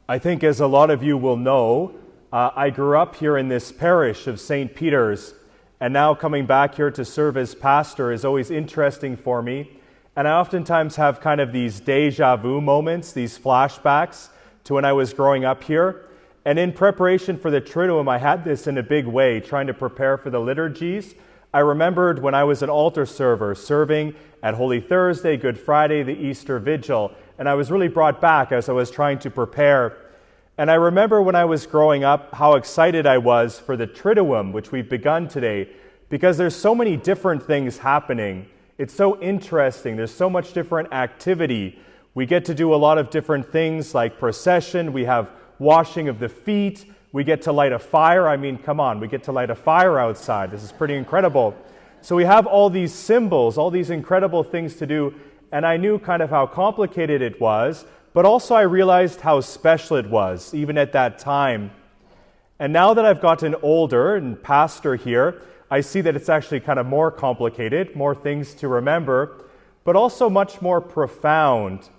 I think, as a lot of you will know, I grew up here in this parish of St. Peter's, and now coming back here to serve as pastor is always interesting for me. And I oftentimes have kind of these deja vu moments, these flashbacks to when I was growing up here. And in preparation for the Triduum, I had this in a big way, trying to prepare for the liturgies. I remembered when I was an altar server, serving at Holy Thursday, Good Friday, the Easter Vigil, and I was really brought back as I was trying to prepare. And I remember when I was growing up how excited I was for the Triduum, which we've begun today, because there's so many different things happening. It's so interesting. There's so much different activity. We get to do a lot of different things like procession. We have washing of the feet. We get to light a fire. I mean, come on, we get to light a fire outside. This is pretty incredible. So we have all these symbols, all these incredible things to do, and I knew kind of how complicated it was, but also I realized how special it was, even at that time. And now that I've gotten older and pastor here, I see that it's actually kind of more complicated, more things to remember, but also much more profound.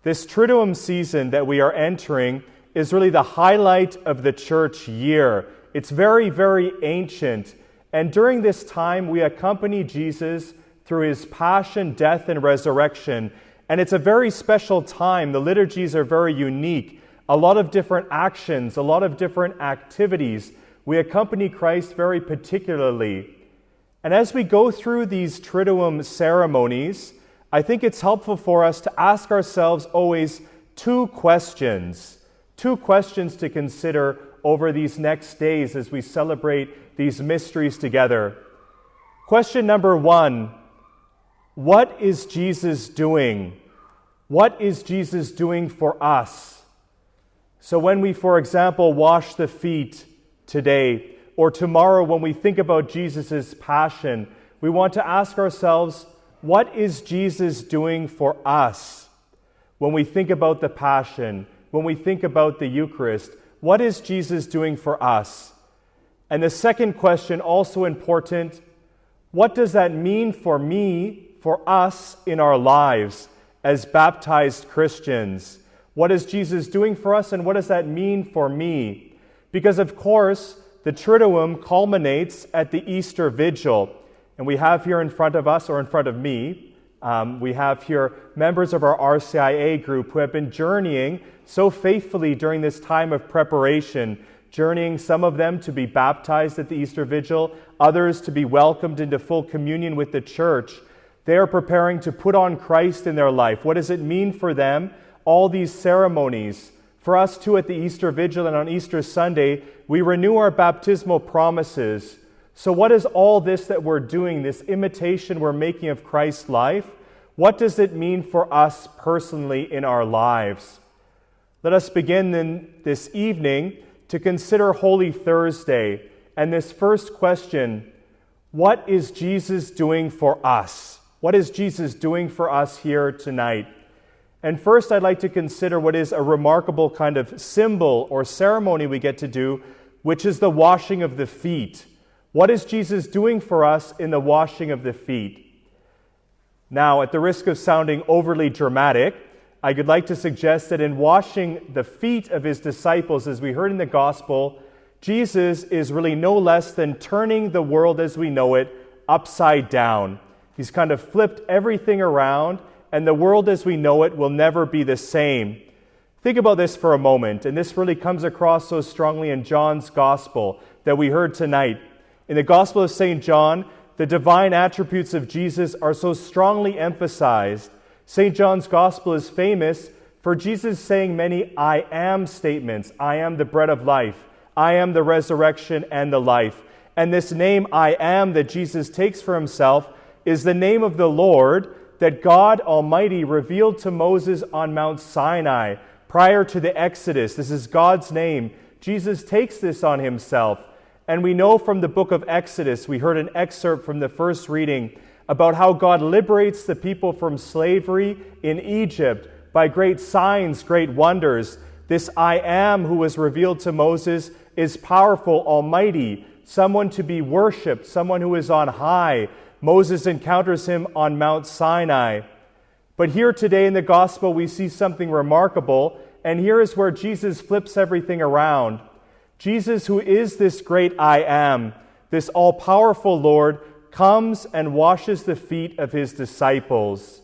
This Triduum season that we are entering is really the highlight of the church year. It's very, very ancient. And during this time, we accompany Jesus through his passion, death, and resurrection. And it's a very special time. The liturgies are very unique. A lot of different actions, a lot of different activities. We accompany Christ very particularly. And as we go through these Triduum ceremonies, I think it's helpful for us to ask ourselves always two questions to consider over these next days as we celebrate these mysteries together. Question number one, what is Jesus doing? What is Jesus doing for us? So when we, for example, wash the feet today, or tomorrow when we think about Jesus' passion, we want to ask ourselves, what is Jesus doing for us? When we think about the passion, when we think about the Eucharist, what is Jesus doing for us? And the second question, also important, what does that mean for me, for us in our lives as baptized Christians? What is Jesus doing for us, and what does that mean for me? Because, of course, the Triduum culminates at the Easter Vigil. And we have here in front of us, or in front of me, we have here members of our RCIA group who have been journeying so faithfully during this time of preparation, journeying some of them to be baptized at the Easter Vigil, others to be welcomed into full communion with the church. They are preparing to put on Christ in their life. What does it mean for them? All these ceremonies. For us too at the Easter Vigil and on Easter Sunday, we renew our baptismal promises. So what is all this that we're doing, this imitation we're making of Christ's life? What does it mean for us personally in our lives? Let us begin then this evening to consider Holy Thursday. And this first question, what is Jesus doing for us? What is Jesus doing for us here tonight? And first, I'd like to consider what is a remarkable kind of symbol or ceremony we get to do, which is the washing of the feet. What is Jesus doing for us in the washing of the feet? Now, at the risk of sounding overly dramatic, I would like to suggest that in washing the feet of his disciples, as we heard in the Gospel, Jesus is really no less than turning the world as we know it upside down. He's kind of flipped everything around, and the world as we know it will never be the same. Think about this for a moment, and this really comes across so strongly in John's Gospel that we heard tonight. In the Gospel of St. John, the divine attributes of Jesus are so strongly emphasized. St. John's Gospel is famous for Jesus saying many I am statements. I am the bread of life. I am the resurrection and the life. And this name I am that Jesus takes for himself is the name of the Lord that God Almighty revealed to Moses on Mount Sinai prior to the Exodus. This is God's name. Jesus takes this on himself. And we know from the book of Exodus, we heard an excerpt from the first reading about how God liberates the people from slavery in Egypt by great signs, great wonders. This I am who was revealed to Moses is powerful, almighty, someone to be worshipped, someone who is on high. Moses encounters him on Mount Sinai. But here today in the Gospel, we see something remarkable, And here is where Jesus flips everything around. Jesus, who is this great I am, this all-powerful Lord, comes and washes the feet of his disciples.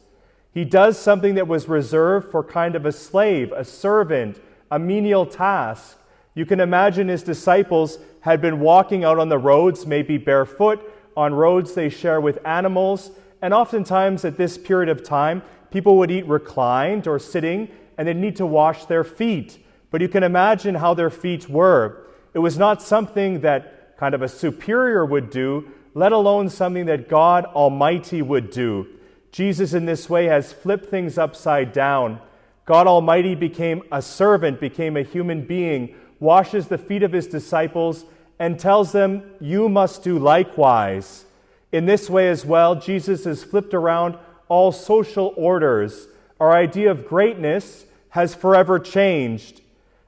He does something that was reserved for kind of a slave, a servant, a menial task. You can imagine his disciples had been walking out on the roads, maybe barefoot, on roads they share with animals, and oftentimes at this period of time, people would eat reclined or sitting, and they'd need to wash their feet. But you can imagine how their feet were. It was not something that kind of a superior would do, let alone something that God Almighty would do. Jesus in this way has flipped things upside down. God Almighty became a servant, became a human being, washes the feet of his disciples, and tells them, you must do likewise. In this way as well, Jesus has flipped around all social orders. Our idea of greatness has forever changed.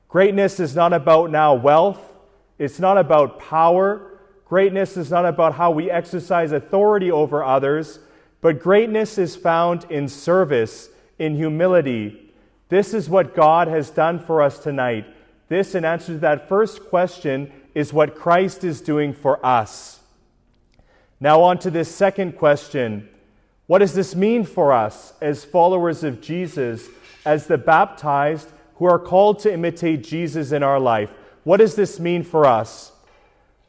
Greatness is not about now wealth. It's not about power. Greatness is not about how we exercise authority over others, but greatness is found in service, in humility. This is what God has done for us tonight. This, in answer to that first question, is what Christ is doing for us. Now on to this second question. What does this mean for us as followers of Jesus, as the baptized who are called to imitate Jesus in our life? What does this mean for us?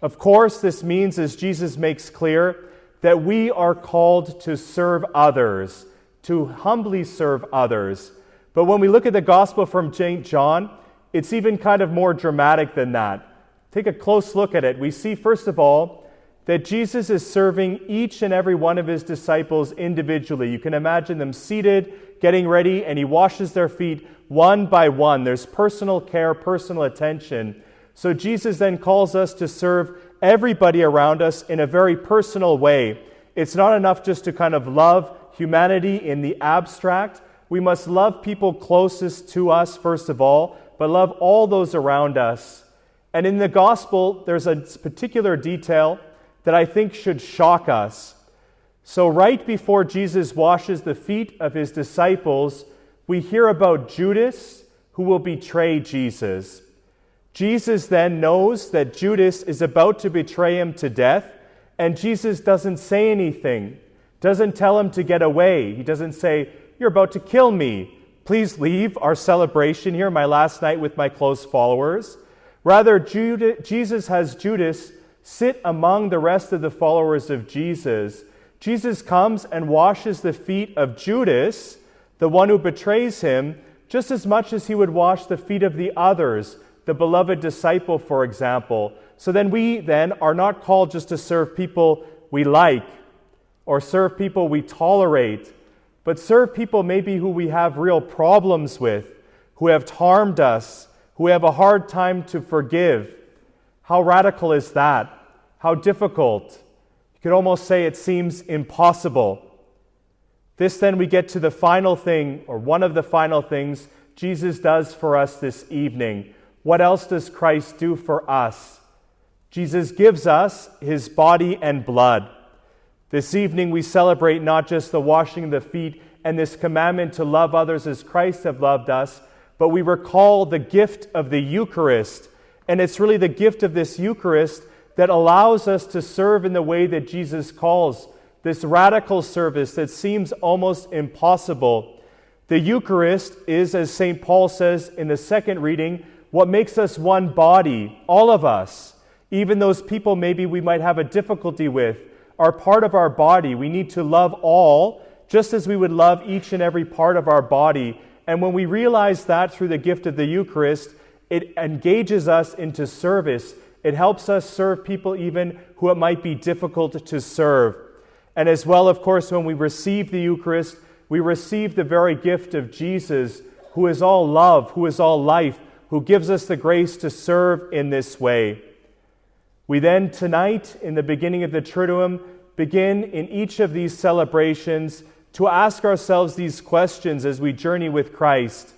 Of course, this means, as Jesus makes clear, that we are called to serve others, to humbly serve others. But when we look at the gospel from St. John, it's even kind of more dramatic than that. Take a close look at it. We see, first of all, that Jesus is serving each and every one of his disciples individually. You can imagine them seated, getting ready, and he washes their feet one by one. There's personal care, personal attention. So Jesus then calls us to serve everybody around us in a very personal way. It's not enough just to kind of love humanity in the abstract. We must love people closest to us, first of all, but love all those around us. And in the gospel, there's a particular detail that I think should shock us. So right before Jesus washes the feet of his disciples, we hear about Judas, who will betray Jesus. Jesus then knows that Judas is about to betray him to death, and Jesus doesn't say anything, doesn't tell him to get away. He doesn't say, you're about to kill me. Please leave our celebration here, my last night with my close followers. Rather, Jesus has Judas sit among the rest of the followers of Jesus. Jesus comes and washes the feet of Judas, the one who betrays him, just as much as he would wash the feet of the others, the beloved disciple, for example. So then we are not called just to serve people we like or serve people we tolerate, but serve people maybe who we have real problems with, who have harmed us, who have a hard time to forgive. How radical is that? How difficult? You could almost say it seems impossible. This then we get to the final thing, or one of the final things Jesus does for us this evening. What else does Christ do for us? Jesus gives us his body and blood. This evening we celebrate not just the washing of the feet and this commandment to love others as Christ have loved us, but we recall the gift of the Eucharist. And it's really the gift of this Eucharist that allows us to serve in the way that Jesus calls, this radical service that seems almost impossible. The Eucharist is, as St. Paul says in the second reading, what makes us one body, all of us. Even those people maybe we might have a difficulty with are part of our body. We need to love all, just as we would love each and every part of our body. And when we realize that through the gift of the Eucharist, it engages us into service. It helps us serve people even who it might be difficult to serve. And as well, of course, when we receive the Eucharist, we receive the very gift of Jesus, who is all love, who is all life, who gives us the grace to serve in this way. We then tonight, in the beginning of the Triduum, begin in each of these celebrations to ask ourselves these questions as we journey with Christ.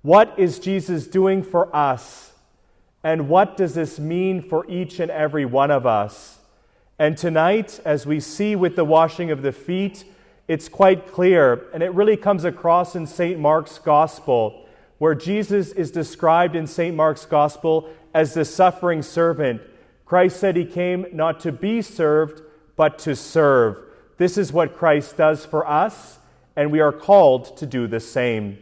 What is Jesus doing for us? And what does this mean for each and every one of us? And tonight, as we see with the washing of the feet, it's quite clear, and it really comes across in St. Mark's Gospel. where Jesus is described in St. Mark's Gospel as the suffering servant. Christ said he came not to be served, but to serve. This is what Christ does for us, and we are called to do the same.